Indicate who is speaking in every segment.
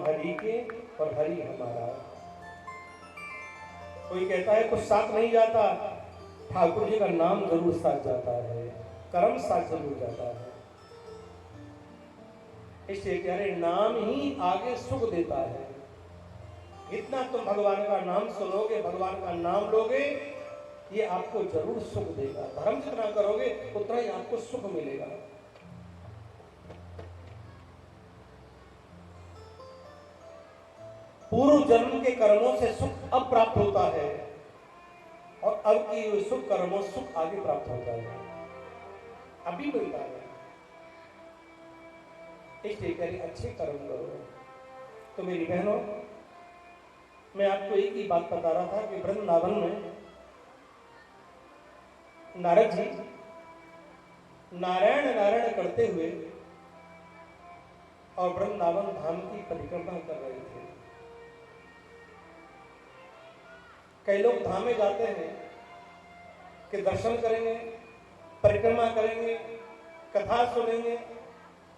Speaker 1: हरि के और हरि हमारा। कोई कहता है कुछ साथ नहीं जाता, ठाकुर जी का नाम जरूर साथ जाता है, कर्म साथ जरूर जाता है। इसलिए प्यारे नाम ही आगे सुख देता है। इतना तुम भगवान का नाम सुनोगे, भगवान का नाम लोगे, ये आपको जरूर सुख देगा। धर्म जितना करोगे उतना ही आपको सुख मिलेगा। पूर्व जन्म के कर्मों से सुख अब प्राप्त होता है और अब की सुख कर्मों से सुख आगे प्राप्त होता है, अभी मिलता है। इसलिए कह अच्छे कर्म करो। तो मेरी बहनों, मैं आपको एक ही बात बता रहा था कि वृंदावन में नारद जी नारायण नारायण करते हुए और वृंदावन धाम की परिक्रमा कर रहे थे। कई लोग धाम में जाते हैं कि दर्शन करेंगे, परिक्रमा करेंगे, कथा सुनेंगे,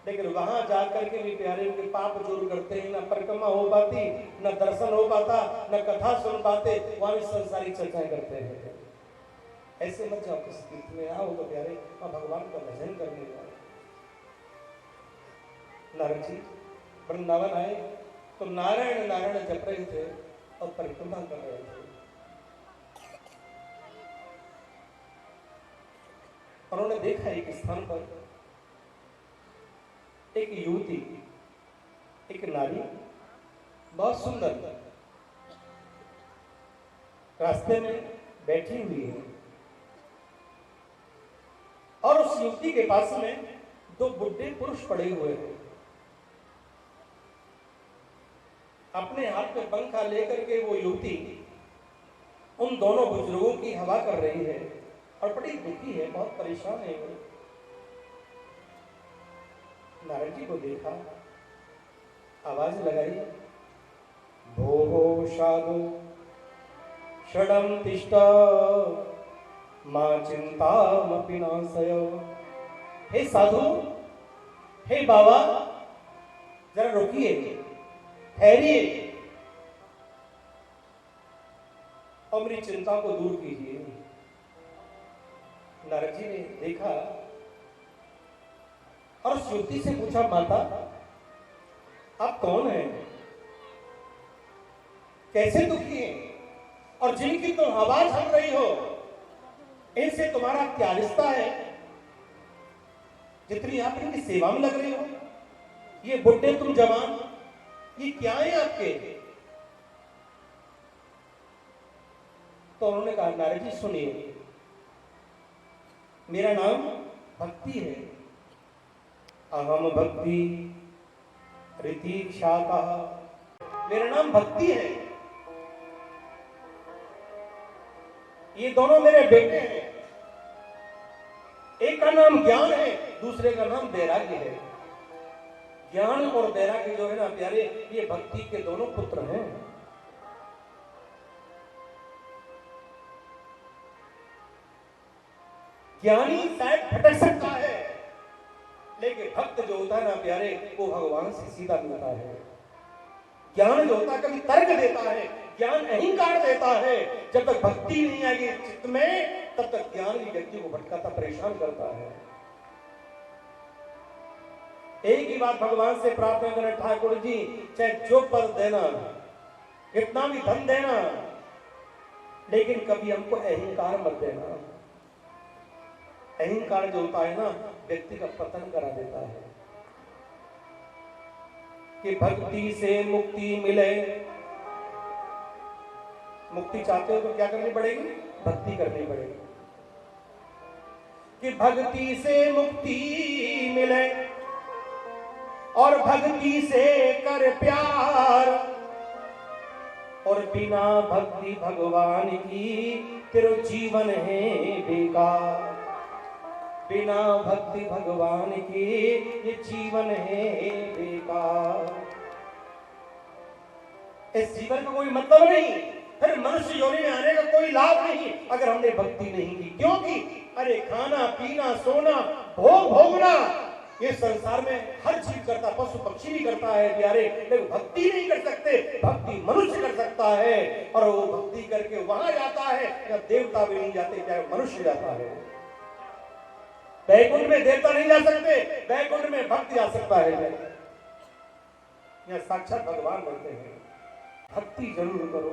Speaker 1: लेकिन वहां जाकर के भी प्यारे उनके पाप जोर करते हैं। ना परिक्रमा हो पाती, ना दर्शन हो पाता, ना कथा सुन पाते, वहां भी संसारी चर्चाएं करते हैं। ऐसे मत जाओ, किसी तीर्थ में आओ तो प्यारे और भगवान का भजन करने जाओ। नारद जी वृंदावन आए तो नारायण नारायण जप रहे थे और परिक्रमा कर रहे थे। उन्होंने देखा एक स्थान पर एक युवती, एक नारी बहुत सुंदर रास्ते में बैठी हुई है और उस युवती के पास में दो बुढ़े पुरुष पड़े हुए हैं। अपने हाथ में पंखा लेकर के वो युवती उन दोनों बुजुर्गों की हवा कर रही है और बड़ी दुखी है, बहुत परेशान है वो। नारद जी को देखा, आवाज लगाई, भो साधु षडम तिष्ठा मां चिंतामपि नाशय। हे साधु, हे बाबा, जरा रुकिए, ठहरिए और मेरी चिंता को दूर कीजिए। नारद जी ने देखा और उस युवती से पूछा, माता आप कौन हैं, कैसे दुखी हैं और जिनकी तुम आवाज सुन रही हो इनसे तुम्हारा क्या रिश्ता है, जितनी आप इनकी सेवा में लग रही हो, ये बुढ़े तुम जवान, ये क्या है आपके। तो उन्होंने कहा, नारद जी सुनिए, मेरा नाम भक्ति है, अहम भक्ति ऋतीक्षाता, मेरा नाम भक्ति है। ये दोनों मेरे बेटे हैं, एक का नाम ज्ञान है, दूसरे का नाम वैराग्य है। ज्ञान और वैराग्य जो है ना प्यारे, ये भक्ति के दोनों पुत्र हैं। ज्ञानी शायद भटक सकता है, लेकिन भक्त जो होता है ना प्यारे, वो भगवान से सीधा मिलता है। ज्ञान जो होता है कभी तर्क देता है, ज्ञान अहंकार देता है। जब तक भक्ति नहीं आएगी चित्त में, तब तक ज्ञान भी व्यक्ति को भटकाता, परेशान करता है। एक ही बात भगवान से प्रार्थना करें, ठाकुर जी चाहे जो पद देना, कितना भी धन देना, लेकिन कभी हमको अहंकार मत देना। अहंकार जो होता है ना, व्यक्ति का पतन करा देता है। कि भक्ति से मुक्ति मिले, मुक्ति चाहते हो तो क्या करनी पड़ेगी, भक्ति करनी पड़ेगी। कि भक्ति से मुक्ति मिले और भक्ति से कर प्यार, और बिना भक्ति भगवान की तेरा जीवन है बेकार। बिना भक्ति भगवान की ये जीवन है बेकार। इस जीवन का कोई मतलब नहीं, फिर मनुष्य योनि में आने का कोई लाभ नहीं अगर हमने भक्ति नहीं की। क्योंकि अरे खाना पीना सोना भोग भोगना ये संसार में हर जीव करता, पशु पक्षी भी करता है प्यारे, लेकिन भक्ति नहीं कर सकते। भक्ति मनुष्य कर सकता है, और वो भक्ति करके वहां जाता है जब देवता भी नहीं जाते, क्या मनुष्य जाता है। वैकुंठ में देवता नहीं जा सकते, वैकुंठ में भक्त जा सकता है। यहाँ साक्षात भगवान बनते हैं। भक्ति जरूर करो।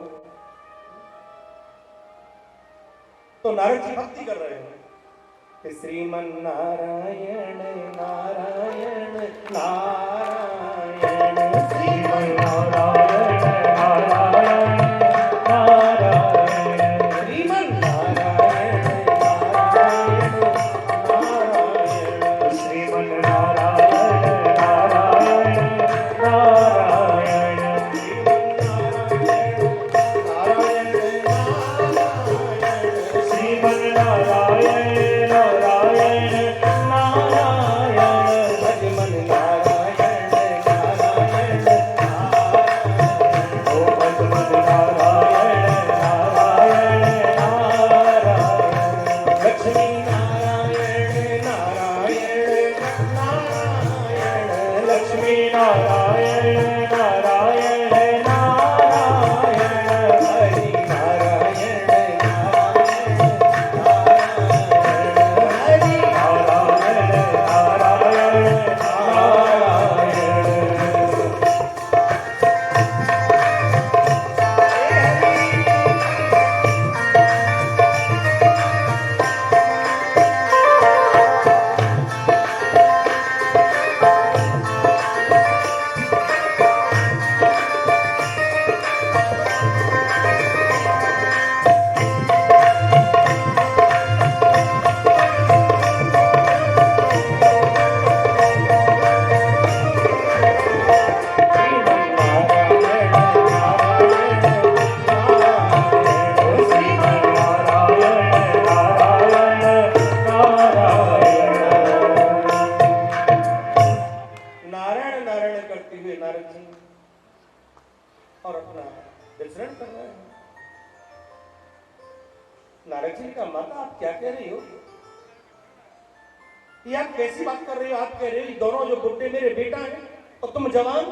Speaker 1: तो नारद जी भक्ति कर रहे हैं। श्रीमन नारायण नारायण नारायण, श्रीमन नारायण नारायण नारायण, श्रीमन नारायण नारायण नारायण, श्रीमन नारायण नारायण नारायण, श्रीमन नारायण नारद जी का माता आप क्या कह रही हो? ये आप कैसी बात कर रही हो? आप कह रहे हो दोनों जो बुड्ढे मेरे बेटा हैं और तुम जवान,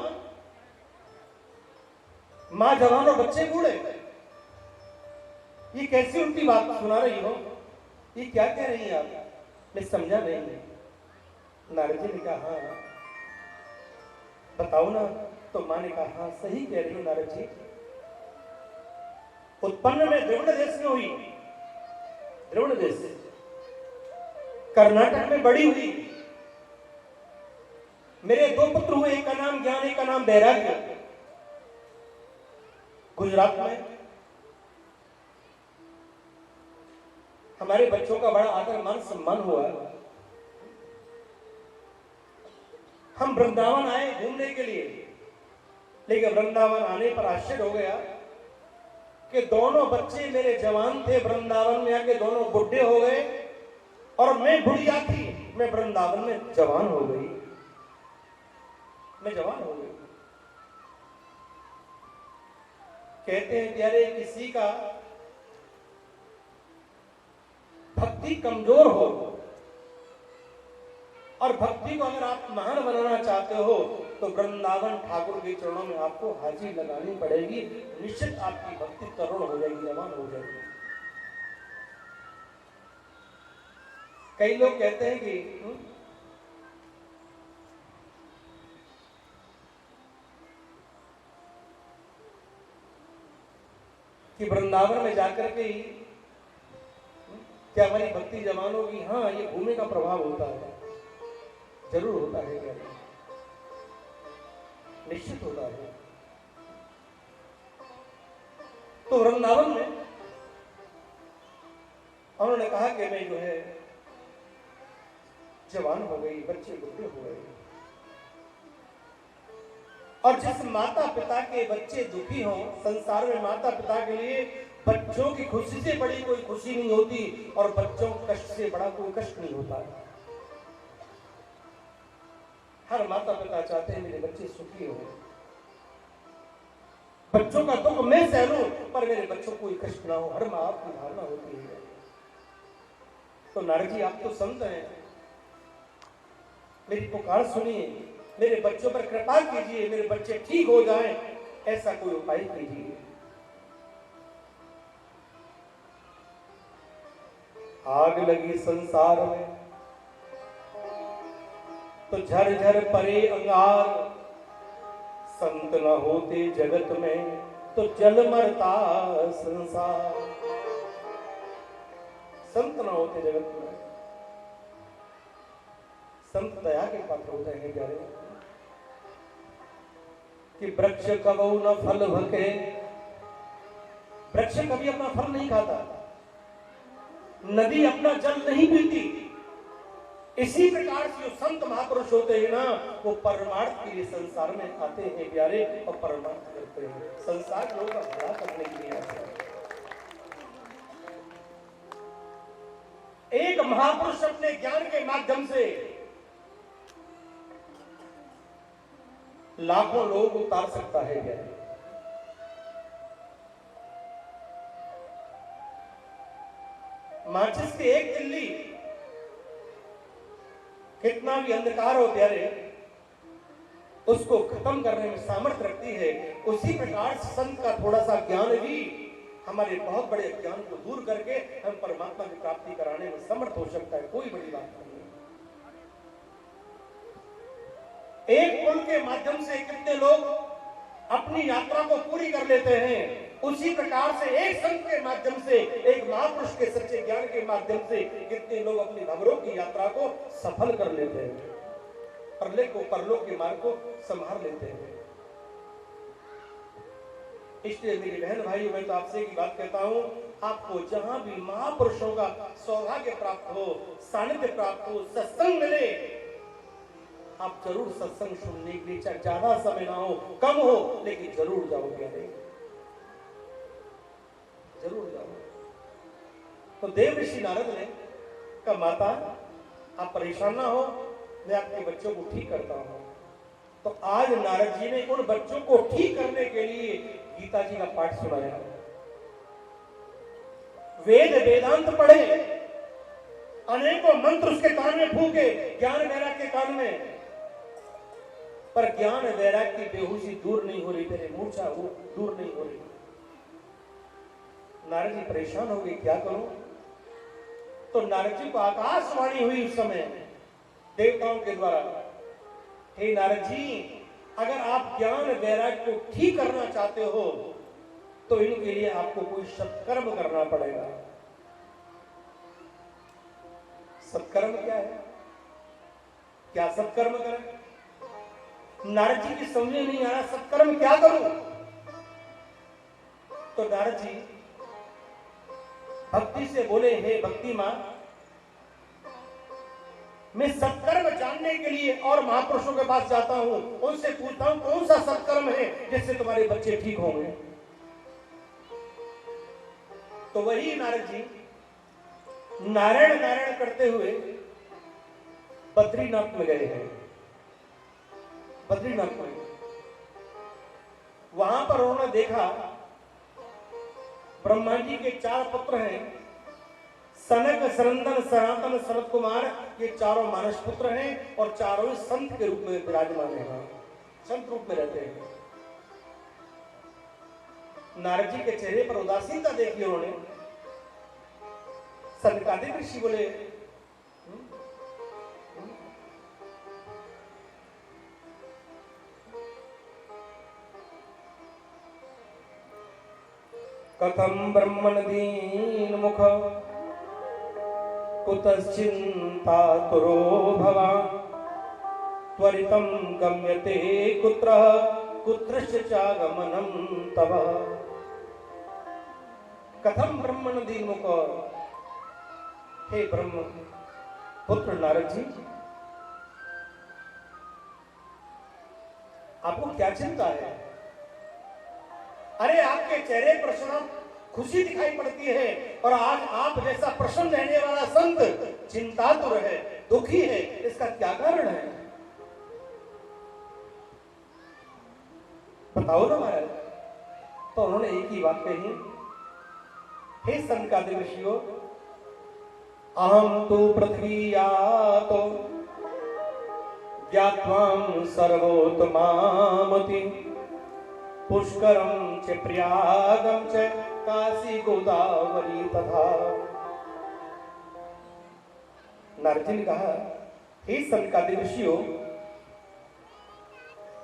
Speaker 1: मां जवान और बच्चे बूढ़े, ये कैसी उल्टी बात सुना रही हो? ये क्या कह रही हैं आप? मैं समझा नहीं। नारद जी ने कहा हाँ बताओ ना। तो मां ने कहा हाँ सही कह रही हो नारद जी। उत्पन्न में द्रविड़ देश में हुई, द्रविड़ देश कर्नाटक में बड़ी हुई। मेरे दो पुत्र हुए, एक का नाम ज्ञान, एक का नाम वैराग्य। गुजरात में हमारे बच्चों का बड़ा आदर मान सम्मान हुआ। हम वृंदावन आए घूमने के लिए, लेकिन वृंदावन आने पर आश्चर्य हो गया कि दोनों बच्चे मेरे जवान थे, वृंदावन में आके दोनों बुढ़े हो गए, और मैं बुढ़िया थी, मैं वृंदावन में जवान हो गई। मैं जवान हो गई। कहते हैं प्यारे किसी का भक्ति कमजोर हो और भक्ति को अगर आप महान बनाना चाहते हो तो वृंदावन ठाकुर के चरणों में आपको हाजिरी लगानी पड़ेगी। निश्चित आपकी भक्ति तरुण हो जाएगी, जवान हो जाएगी। कई लोग कहते हैं कि वृंदावन में जाकर के ही क्या हमारी भक्ति जवान होगी? हाँ, ये भूमि का प्रभाव होता है, जरूर होता है, क्या निश्चित होता है। तो वृंदावन में उन्होंने कहा कि मैं जो है जवान हो गई, बच्चे बुढ़े हो गए, और जिस माता पिता के बच्चे दुखी हों, संसार में माता पिता के लिए बच्चों की खुशी से बड़ी कोई खुशी नहीं होती, और बच्चों के कष्ट से बड़ा कोई कष्ट नहीं होता है। हर माता पिता चाहते हैं मेरे बच्चे सुखी हो, बच्चों का दुख मैं सह लूं पर मेरे बच्चों को कोई कष्ट ना हो, हर मां बाप की भावना होती है। तो नारद जी आप तो संत हैं, मेरी पुकार सुनिए, मेरे बच्चों पर कृपा कीजिए, मेरे बच्चे ठीक हो जाएं, ऐसा कोई उपाय कीजिए। आग लगी संसार में तो झरझर परे अंगार, संत न होते जगत में तो जल मरता संसार। संत न होते जगत में, संत दया के पात्र होते हैं प्यारे, कि वृक्ष कबहु न फल भके, वृक्ष कभी अपना फल नहीं खाता, नदी अपना जल नहीं पीती। इसी प्रकार से जो संत महापुरुष होते हैं ना, वो परमार्थ के लिए संसार में आते हैं प्यारे, और परमार्थ करते हैं, संसार के लोगों का भला करने के लिए आते हैं। एक महापुरुष अपने ज्ञान के माध्यम से लाखों लोग उतार सकता है प्यारे। माचिस की एक तिल्ली कितना भी अंधकार हो प्यारे, उसको खत्म करने में सामर्थ्य रखती है। उसी प्रकार संत का थोड़ा सा ज्ञान भी हमारे बहुत बड़े अज्ञान को दूर करके हम परमात्मा की प्राप्ति कराने में समर्थ हो सकता है। कोई बड़ी बात नहीं है। एक पुल के माध्यम से कितने लोग अपनी यात्रा को पूरी कर लेते हैं, उसी प्रकार से एक संत के माध्यम से, एक महापुरुष के सच्चे ज्ञान के माध्यम से कितने लोग अपनी भवरों की यात्रा को सफल कर लेते हैं, परलोक के मार्ग को संभाल लेते हैं। इसलिए मेरी बहन भाई, मैं तो आपसे एक बात कहता हूं, आपको जहां भी महापुरुषों का सौभाग्य प्राप्त हो, सानिध्य प्राप्त हो, सत्संग मिले, आप जरूर सत्संग सुनने के लिए, चाहे ज्यादा समय ना हो, कम हो, लेकिन जरूर जाओ प्यारे, जरूर जाओ। तो देव ऋषि नारद ने कहा, माता आप परेशान ना हो, मैं आपके बच्चों को ठीक करता हूं। तो आज नारद जी ने उन बच्चों को ठीक करने के लिए गीता जी का पाठ सुनाया, वेद वेदांत पढ़े, अनेकों मंत्र उसके कान में फूके, ज्ञान वैराग्य के कान में, पर ज्ञान वैराग्य की बेहोशी दूर नहीं हो रही, मेरे मूर्छा वो दूर नहीं हो रही। नारद जी परेशान हो गए, क्या करूं? तो नारद जी को आकाशवाणी हुई उस समय देवताओं के द्वारा, हे नारद जी, अगर आप ज्ञान वैराग्य को ठीक करना चाहते हो तो इनके लिए आपको कोई सत्कर्म करना पड़ेगा। सत्कर्म क्या है? क्या सत्कर्म करें? नारद जी की समझ में नहीं आ रहा, सत्कर्म क्या करूं? तो नारद जी भक्ति से बोले, हे भक्ति मां, मैं सत्कर्म जानने के लिए और महापुरुषों के पास जाता हूं, उनसे पूछता हूं कौन सा सत्कर्म है जिससे तुम्हारे बच्चे ठीक होंगे। तो वही नारद जी नारायण नारायण करते हुए बद्रीनाथ में गए हैं। बद्रीनाथ में वहां पर उन्होंने देखा ब्रह्मा जी के 4 पुत्र हैं, सनक, सनंदन, सनातन, शरद कुमार, ये चारों मानस पुत्र हैं और चारों संत के रूप में विराजमान हैं, संत रूप में रहते हैं। नारद जी के चेहरे पर उदासीनता देखी उन्होंने। सनकादिक ऋषि बोले, कथम ब्रह्मण दीन मुख कुतश्चिंता तुरो भवान् त्वरितं गम्यते कुत्र कुत्रश्च चागमनं तव। कथम ब्रह्मण दीन मुख, हे ब्रह्म पुत्र नारद जी, आपको क्या चिंता है? अरे आपके चेहरे पर सदा खुशी दिखाई पड़ती है, और आज आप जैसा प्रसन्न रहने वाला संत चिंतातुर है, दुखी है, इसका क्या कारण है? बताओ ना महाराज। तो उन्होंने एक ही बात कही, हे सनकादिक ऋषियों, अहम तो पृथ्वी तो ज्ञात्वां सर्वोत्तमामति पुष्करं च प्रयागं च काशी गोदावरी तथा। नारद जी ने कहा, हे सनकादिक ऋषियों,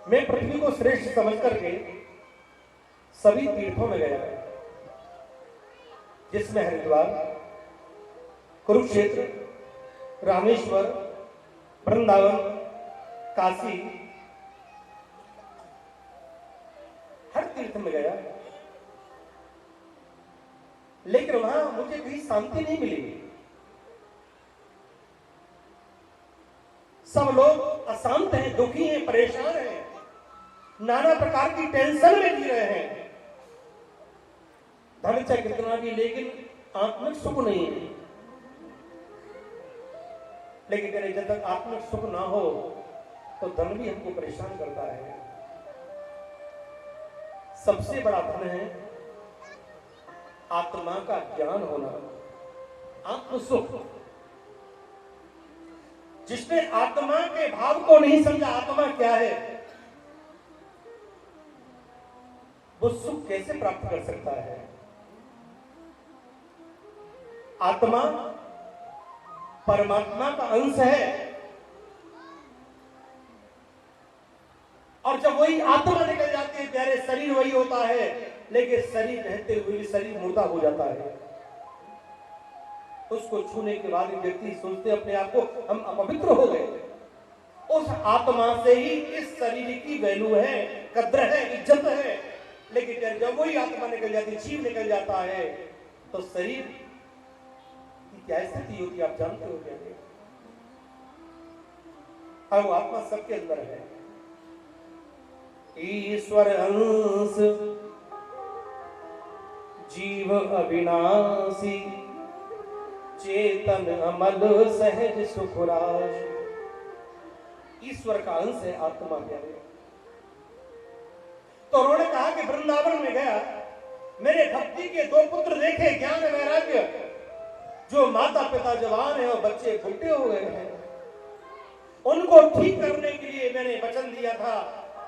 Speaker 1: मैं पृथ्वी को श्रेष्ठ समझ करके सभी तीर्थों में गया, जिसमें हरिद्वार, कुरुक्षेत्र, रामेश्वर, वृंदावन, काशी, हर तीर्थ में गया, लेकिन वहां मुझे कहीं शांति नहीं मिली। सब लोग अशांत हैं, दुखी हैं, परेशान हैं, नाना प्रकार की टेंशन में जी रहे हैं। धन चाहे कितना भी, लेकिन आत्मिक सुख नहीं है। लेकिन कह रहे जब तक आत्मिक सुख ना हो तो धन भी हमको परेशान करता है। सबसे बड़ा धन है आत्मा का ज्ञान होना, आत्म सुख। जिसने आत्मा के भाव को नहीं समझा, आत्मा क्या है, वो सुख कैसे प्राप्त कर सकता है। आत्मा परमात्मा का अंश है, और जब वही आत्मा निकल जाती है प्यारे, शरीर वही होता है, लेकिन शरीर रहते हुए शरीर मुर्दा हो जाता है। उसको छूने के बाद व्यक्ति सोचते अपने आप को हम अपवित्र हो गए। उस आत्मा से ही इस शरीर की वैल्यू है, कद्र है, इज्जत है। लेकिन जब वही आत्मा निकल जाती, जीव निकल जाता है, तो शरीर की क्या स्थिति होती है आप जानते हो क्या? और वो आत्मा सबके अंदर है। ईश्वर अंश जीव अविनाशी, चेतन अमल सहज सुखराज। ईश्वर का अंश है आत्मा प्यारे। तो उन्होंने कहा कि वृंदावन में गया, मेरे भक्ति के दो पुत्र देखे, ज्ञान वैराग्य, जो माता पिता जवान है और बच्चे बुढ़े हो गए हैं। उनको ठीक करने के लिए मैंने वचन दिया था,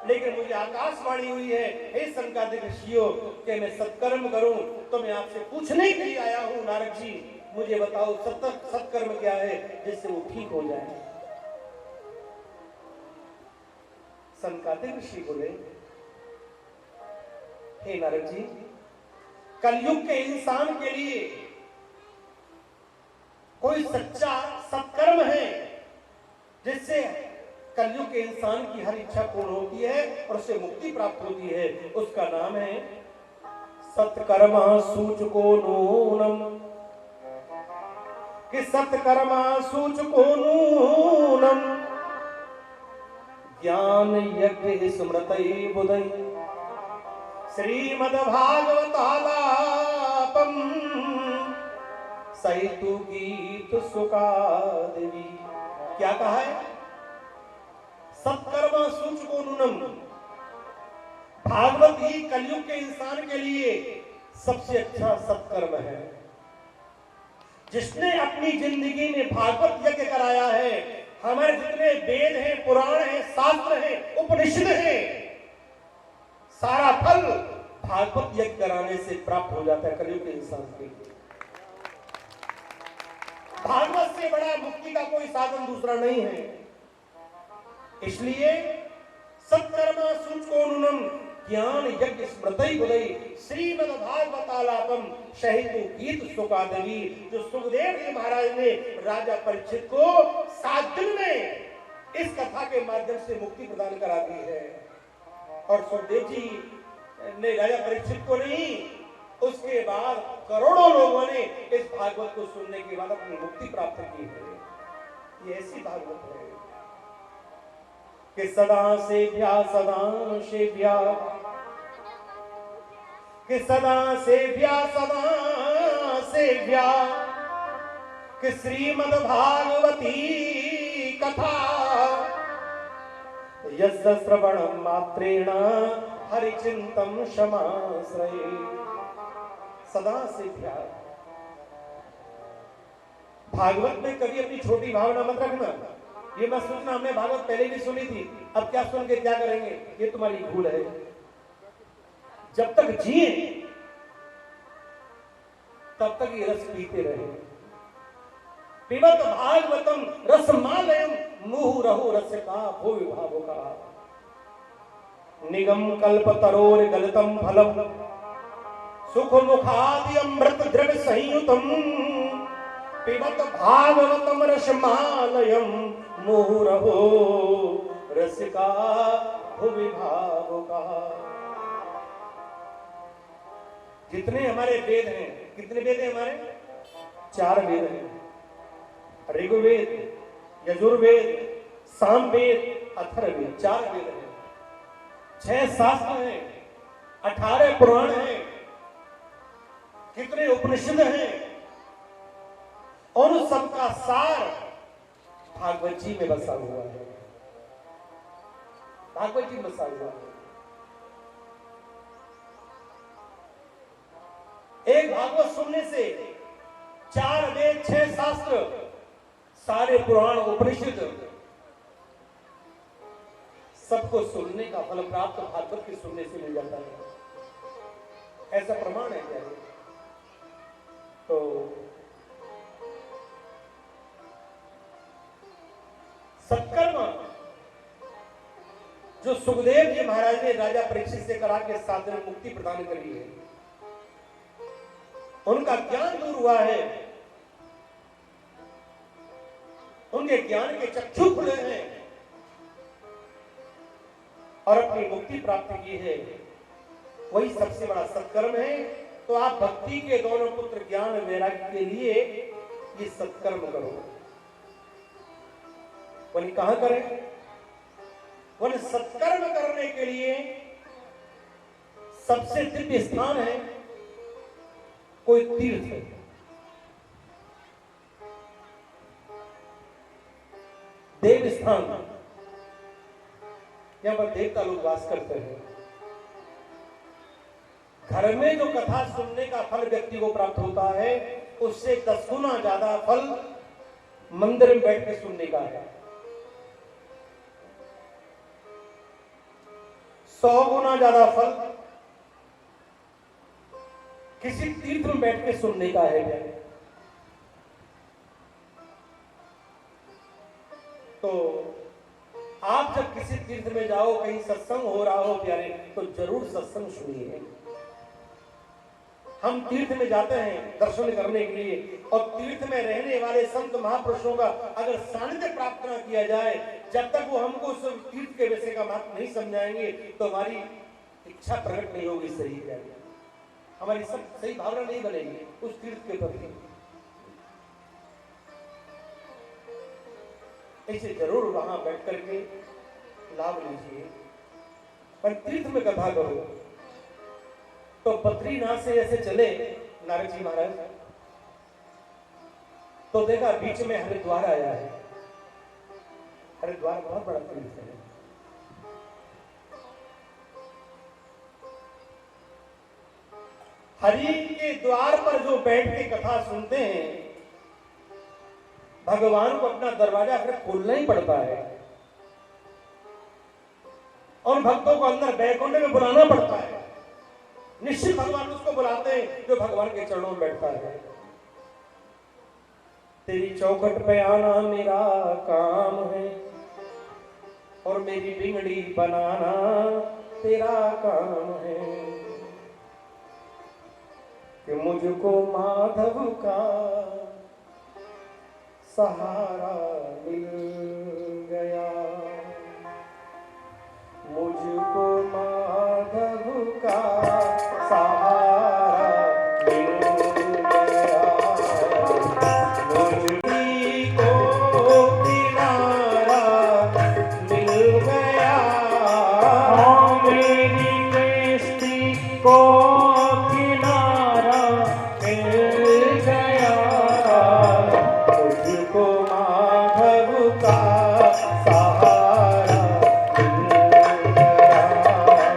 Speaker 1: लेकिन मुझे आकाशवाणी हुई है, हे सनकादिक ऋषियों, कि मैं सत्कर्म करूं। तो मैं आपसे पूछने के लिए आया हूं नारद जी, मुझे बताओ सत्कर्म क्या है जिससे वो ठीक हो जाए। सनकादिक ऋषि बोले, हे नारद जी, कलयुग के इंसान के लिए कोई सच्चा सत्कर्म है जिससे कलयुग के इंसान की हर इच्छा पूर्ण होती है और उससे मुक्ति प्राप्त होती है। उसका नाम है सत्कर्मा सूचको नूनम। कि सत्कर्मा सूचको नूनम ज्ञान यज्ञ स्मृतै बुधै श्रीमद् भागवतालापम सहितु गीत सुकादेवी। क्या कहा है? सत्कर्मा सूचको नूनम। भागवत ही कलयुग के इंसान के लिए सबसे अच्छा सत्कर्म है। जिसने अपनी जिंदगी में भागवत यज्ञ कराया है, हमारे जितने वेद हैं, पुराण हैं, शास्त्र हैं, उपनिषद हैं, सारा फल भागवत यज्ञ कराने से प्राप्त हो जाता है कलयुग के इंसान के लिए। भागवत से बड़ा मुक्ति का कोई साधन दूसरा नहीं है। इसलिए सत्कर्मा सूचको नूनम ज्ञान यज्ञ स्मृतै बुधै श्रीमद् भागवतालापम सहितु गीत सुकादेवी। जो सुखदेव जी महाराज ने राजा परीक्षित को 7 दिन में इस कथा के माध्यम से मुक्ति प्रदान करा दी है। और सुखदेव जी ने राजा परीक्षित को नहीं, उसके बाद करोड़ों लोगों ने इस भागवत को सुनने के बाद अपनी मुक्ति प्राप्त की है। ये ऐसी भागवत है कि सदा सेव्या सदा सेव्या, कि सदा सेव्या सदा सेव्या, कि श्रीमद् भागवती कथा यस्य श्रवणं मात्रेण हरिचिंतन क्षमाश्रये। सदा सेव्या। भागवत में कभी अपनी छोटी भावना मत रखना। ये मत सोचना हमने भागवत पहले भी सुनी थी, अब क्या सुन के क्या करेंगे, ये तुम्हारी भूल है। जब तक जिए तब तक ये रस पीते रहे। पिबत भागवतम रसमालयम मुहु रहो रसिका भो विभावो का। निगम कल्प तरोर गलतम फलम सुख मुखादि अमृत द्रव्य संयुतम पिबत भागवतम रसमालयम मुहु रहो रसिका भो विभावो का। जितने हमारे वेद हैं, कितने वेद हैं हमारे? 4 वेद हैं, ऋग्वेद, यजुर्वेद, सामवेद, अथर्ववेद, 4 वेद हैं, 6 शास्त्र हैं, 18 पुराण हैं, कितने उपनिषद हैं, और उन सबका सार भागवत जी में बसा हुआ है। भागवत जी में बसा हुआ है। एक भागवत सुनने से 4 वेद, 6 शास्त्र, सारे पुराण उपनिषद, सबको सुनने का फल प्राप्त भागवत के सुनने से मिल जाता है। ऐसा प्रमाण है क्या? तो सत्कर्म जो सुखदेव जी महाराज ने राजा परीक्षित से करा के 7 दिन मुक्ति प्रदान करी है, उनका ज्ञान दूर हुआ है, उनके ज्ञान के चक्षु खुले हैं और अपनी मुक्ति प्राप्त की है, वही सबसे बड़ा सत्कर्म है। तो आप भक्ति के दोनों पुत्र ज्ञान वैराग्य के लिए ये सत्कर्म करो। वही कहां करें? वही सत्कर्म करने के लिए सबसे दिव्य स्थान है कोई तीर्थ है। देव स्थान, यहां पर देवता लोग वास करते हैं। घर में जो कथा सुनने का फल व्यक्ति को प्राप्त होता है, उससे 10 गुना ज्यादा फल मंदिर में बैठ के सुनने का है। 100 गुना ज्यादा फल किसी तीर्थ में बैठ के सुनने का है। तो आप जब किसी तीर्थ में जाओ, कहीं सत्संग हो रहा हो प्यारे, तो जरूर सत्संग सुनिए। हम तीर्थ में जाते हैं दर्शन करने के लिए, और तीर्थ में रहने वाले संत महापुरुषों का अगर सानिध्य प्राप्त न किया जाए, जब तक वो हमको उस तीर्थ के विषय का महत्व नहीं समझाएंगे, तो हमारी इच्छा प्रकट नहीं होगी सही जाएगी, हमारी सब सही भावना नहीं बनेगी उस तीर्थ के प्रति। इसे जरूर वहां बैठ करके लाभ लीजिए। पर तीर्थ में कथा करो तो बद्रीनाथ से ऐसे चले नारद जी महाराज, तो देखा बीच में हरिद्वार आया है। हरिद्वार बहुत बड़ा तीर्थ है। हरि के द्वार पर जो बैठ के कथा सुनते हैं, भगवान को अपना दरवाजा फिर खोलना ही पड़ता है, और भक्तों को अंदर बैकुंठ में बुलाना पड़ता है। निश्चित भगवान उसको बुलाते हैं जो भगवान के चरणों में बैठता है। तेरी चौखट पे आना मेरा काम है, और मेरी बिगड़ी बनाना तेरा काम है, कि मुझको माधव का सहारा मिल गया, मुझको माधव का सहारा मिल गया, मुझको किनारा मिल गया, मेरी कश्ती को किनारा मिल गया, मुझको माधव का सहारा मिल गया।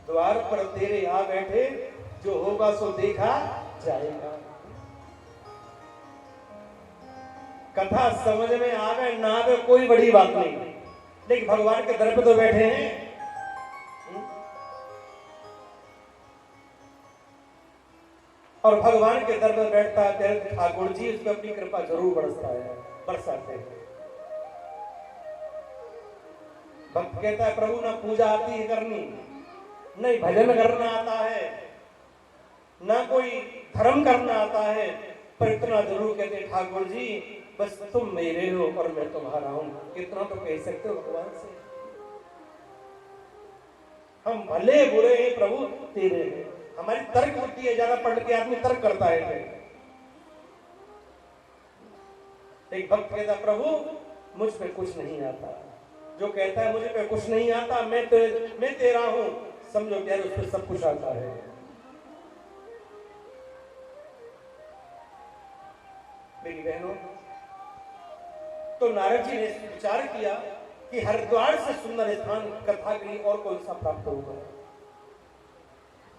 Speaker 1: द्वार पर तेरे आ बैठे, जो होगा सो देखा जाएगा। कथा समझ में आवे ना आवे कोई बड़ी बात नहीं, लेकिन भगवान के दर पे तो बैठे हैं। और भगवान के दर पर बैठता है ठाकुर जी उस पर अपनी कृपा जरूर बरसाते हैं। भक्त कहता है प्रभु ना पूजा आती है करनी, नहीं भजन करना आता है, ना कोई धर्म करना आता है, पर इतना जरूर कहते ठाकुर जी बस तुम मेरे हो और मैं तुम्हारा हूं। इतना तो कह सकते हो भगवान से, हम भले बुरे हैं प्रभु तेरे हैं। हमारी तर्क बुद्धि है, ज्यादा पढ़ के आदमी तर्क करता है। एक भक्त कहता प्रभु मुझ पे कुछ नहीं आता, जो कहता है मुझे पे कुछ नहीं आता, मैं तेरा हूं, समझो यार उस पर सब कुछ आता है। मेरी बहनों, तो नारद जी ने विचार किया कि हरिद्वार से सुंदर स्थान कथा के लिए और कौन सा प्राप्त होगा।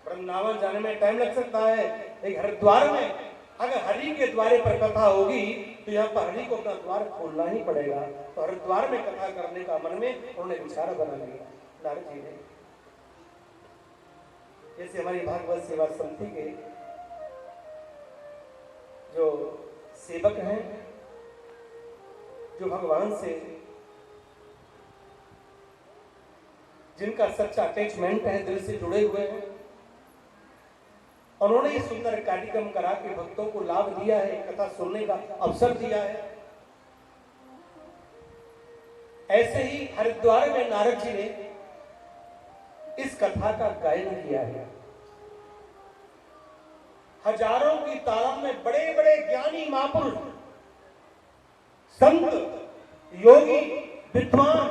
Speaker 1: वृंदावन जाने में टाइम लग सकता है, लेकिन हरिद्वार में अगर हरि के द्वारे पर कथा होगी तो यहाँ पर हरि को अपना द्वार खोलना ही पड़ेगा। तो हरिद्वार में कथा करने का मन में उन्होंने विचार बना लिया नारद जी ने। जैसे हमारी भागवत सेवा समिति के जो सेवक हैं, जो भगवान से जिनका सच्चा अटैचमेंट है, दिल से जुड़े हुए हैं, उन्होंने ये सुंदर कार्यक्रम करा के भक्तों को लाभ दिया है, कथा सुनने का अवसर दिया है। ऐसे ही हरिद्वार में नारद जी ने इस कथा का गायन किया है। हजारों की तादाद में बड़े बड़े ज्ञानी महापुरुष, संत, योगी, विद्वान,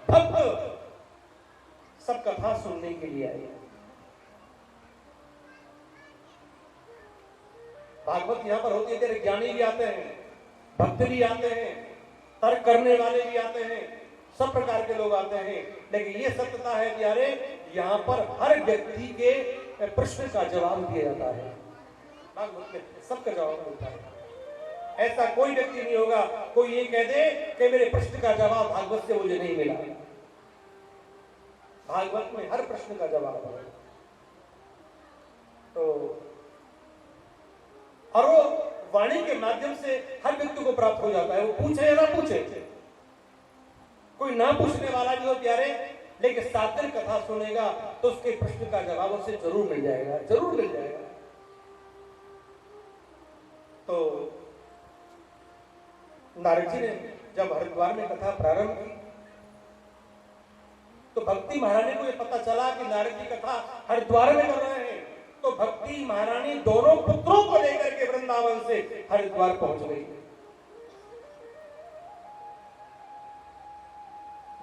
Speaker 1: भक्त सब कथा सुनने के लिए आए। भागवत यहां पर होती है, तेरे ज्ञानी भी आते हैं, भक्त भी आते हैं, तर्क करने वाले भी आते हैं, सब प्रकार के लोग आते हैं। लेकिन ये सत्यता है कि अरे यहाँ पर हर व्यक्ति के प्रश्न का जवाब दिया जाता है। भागवत में सबका जवाब मिलता है। ऐसा कोई व्यक्ति नहीं होगा कोई ये कह दे कि मेरे प्रश्न का जवाब भागवत से मुझे नहीं मिला। भागवत में हर प्रश्न का जवाब है। तो और वो वाणी के माध्यम से हर व्यक्ति को प्राप्त हो जाता है, वो पूछे या ना पूछे। कोई ना पूछने वाला भी हो प्यारे, लेकिन 7 दिन कथा सुनेगा तो उसके प्रश्न का जवाब उसे जरूर मिल जाएगा, जरूर मिल जाएगा। तो नारद जी ने जब हरिद्वार में कथा प्रारंभ की तो भक्ति महारानी को यह पता चला कि नारद जी कथा हरिद्वार में कर रहे हैं। तो भक्ति महारानी दोनों पुत्रों को लेकर के वृंदावन से हरिद्वार पहुंच गई।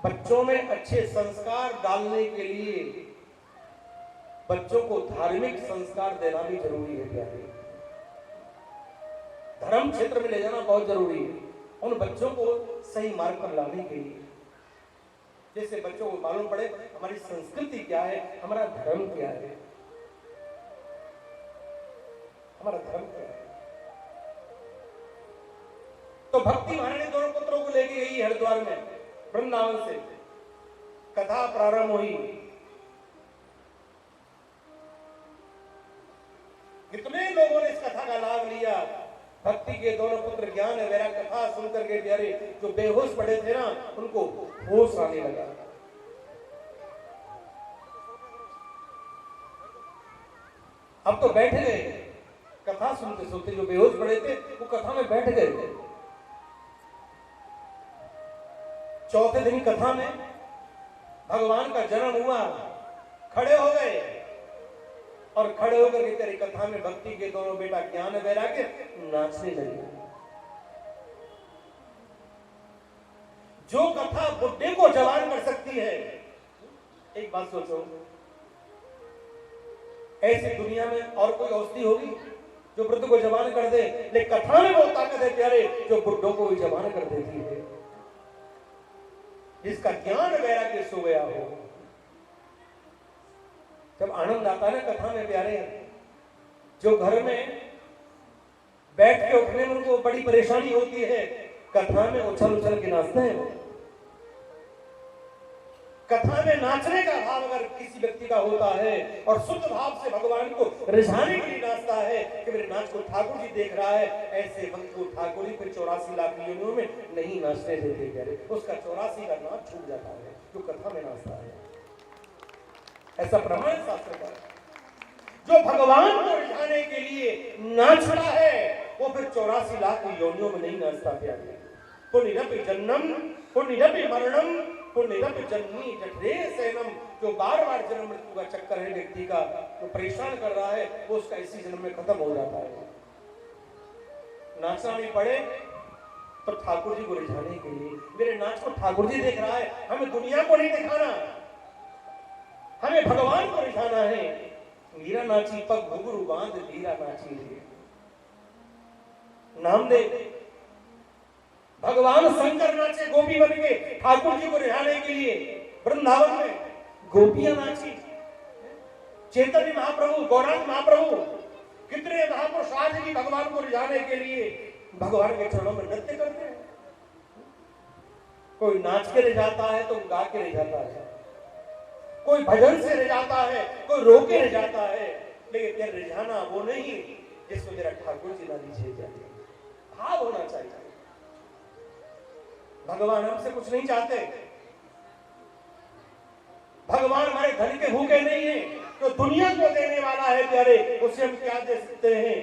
Speaker 1: बच्चों में अच्छे संस्कार डालने के लिए बच्चों को धार्मिक संस्कार देना भी जरूरी है प्यारे। धर्म क्षेत्र में ले जाना बहुत जरूरी है उन बच्चों को सही मार्ग पर लाने के लिए। जैसे बच्चों को मालूम पड़े हमारी संस्कृति क्या है, हमारा धर्म क्या है, हमारा धर्म क्या है। तो भक्ति महारानी दोनों पुत्रों को लेके गई हरिद्वार में, वृंदावन से कथा प्रारंभ हुई। कितने लोगों ने इस कथा का लाभ लिया। भक्ति के दोनों पुत्र ज्ञान है मेरा कथा सुनकर के प्यारे जो बेहोश पड़े थे ना उनको होश आने लगा। अब तो बैठ गए कथा सुनते सुनते, जो बेहोश पड़े थे वो कथा में बैठ गए थे। चौथे दिन कथा में भगवान का जन्म हुआ, खड़े हो गए और खड़े होकर के तेरी कथा में भक्ति के दोनों बेटा ज्ञान वैराग्य नाचने लगे। जो कथा बुढ़े को जवान कर सकती है, एक बात सोचो, ऐसी दुनिया में और कोई औषधि होगी जो वृद्ध को जवान कर दे? लेकिन कथा में वो ताकत है प्यारे जो बुढ़ों को भी जवान कर देती है। जिसका ज्ञान वैराग्य सो गया हो, जब आनंद आता है ना कथा में प्यारे, जो घर में बैठ के उठने में उनको बड़ी परेशानी होती है, कथा में उछल उछल के नाचते हैं वो। कथा में नाचने का भाव अगर किसी व्यक्ति का होता है और शुद्ध भाव से भगवान को रिझाने के लिए नाचता है कि मेरे नाच को ठाकुर जी देख रहा है, ऐसे वक्त को ठाकुर जी फिर 84 लाख योनियों में नहीं नाचने देते प्यारे, उसका 84 का नाच छूट जाता है जो कथा में नाचता है। ऐसा प्रमाण शास्त्र का, जो भगवान को रिझाने के लिए नाचता है वो फिर 84 लाख योनियों में नहीं नाचता प्यारे। पुण्यरपि जन्मम पुण्यरपि मरणम पुण्यरपि जन्मी जठरे सेनम, जो बार बार जन्म मृत्यु का चक्कर है व्यक्ति का, जो परेशान कर रहा है, वो उसका इसी जन्म में खत्म हो जाता है। नाचना भी पड़े तो ठाकुर जी को रिझाने के लिए, मेरे नाच को ठाकुर जी देख रहा है, हमें दुनिया को नहीं दिखाना, हमें भगवान को रिझाना है। मीरा नाची पग घुंघरू बांध मीरा नाची रे, नामदेव भगवान शंकर नाचे गोपी बन के ठाकुर जी को रिझाने के लिए, वृंदावन में गोपियां नाची, चैतन्य महाप्रभु गौरांग महाप्रभु कितने महापुरुष आज भी भगवान को रिझाने के लिए भगवान के चरणों में नृत्य करते हैं। कोई नाच के रिझाता है तो गा के रिझाता है, कोई भजन से रिझाता है, कोई रो के रिझाता है, लेकिन ये रिझाना वो नहीं जिसको जरा ठाकुर जी ना रिझे जाते, भाव होना चाहिए। भगवान हमसे कुछ नहीं चाहते, भगवान हमारे धन के भूखे नहीं है, तो दुनिया को देने वाला है प्यारे, उसे हम क्या दे सकते हैं।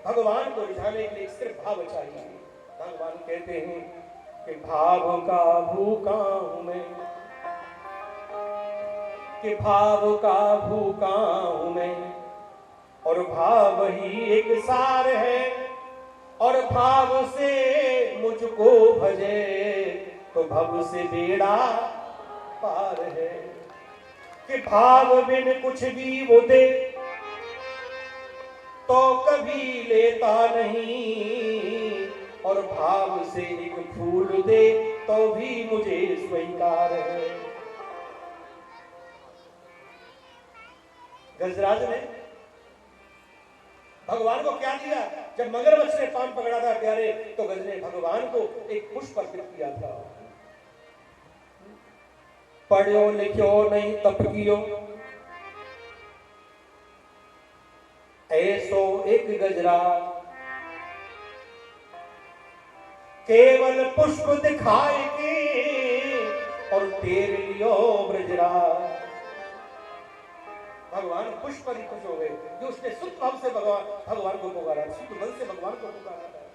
Speaker 1: भगवान को रिझाने के लिए सिर्फ भाव चाहिए। भगवान कहते हैं कि भाव का भूखा हूं मैं, कि भाव का भूखा हूं मैं, और भाव ही एक सार है, और भाव से मुझको भजे तो भव से बेड़ा पार है। कि भाव बिन कुछ भी वो दे तो कभी लेता नहीं, और भाव से एक फूल दे तो भी मुझे स्वीकार है। गजराज ने भगवान को क्या दिया? जब मगरमच्छ ने पान पकड़ा था प्यारे, तो गज ने भगवान को एक पुष्प अर्पित किया था। पढ़ो लिखो नहीं तप कियो, ऐसो एक गजराज, केवल पुष्प दिखाए के और तेरे लियो ब्रजराज। भगवान पुष्प पर ही खुश हो गए, जो उसने शुद्ध भाव से भगवान को पुकारा, शुद्ध मन से भगवान को पुकारा था।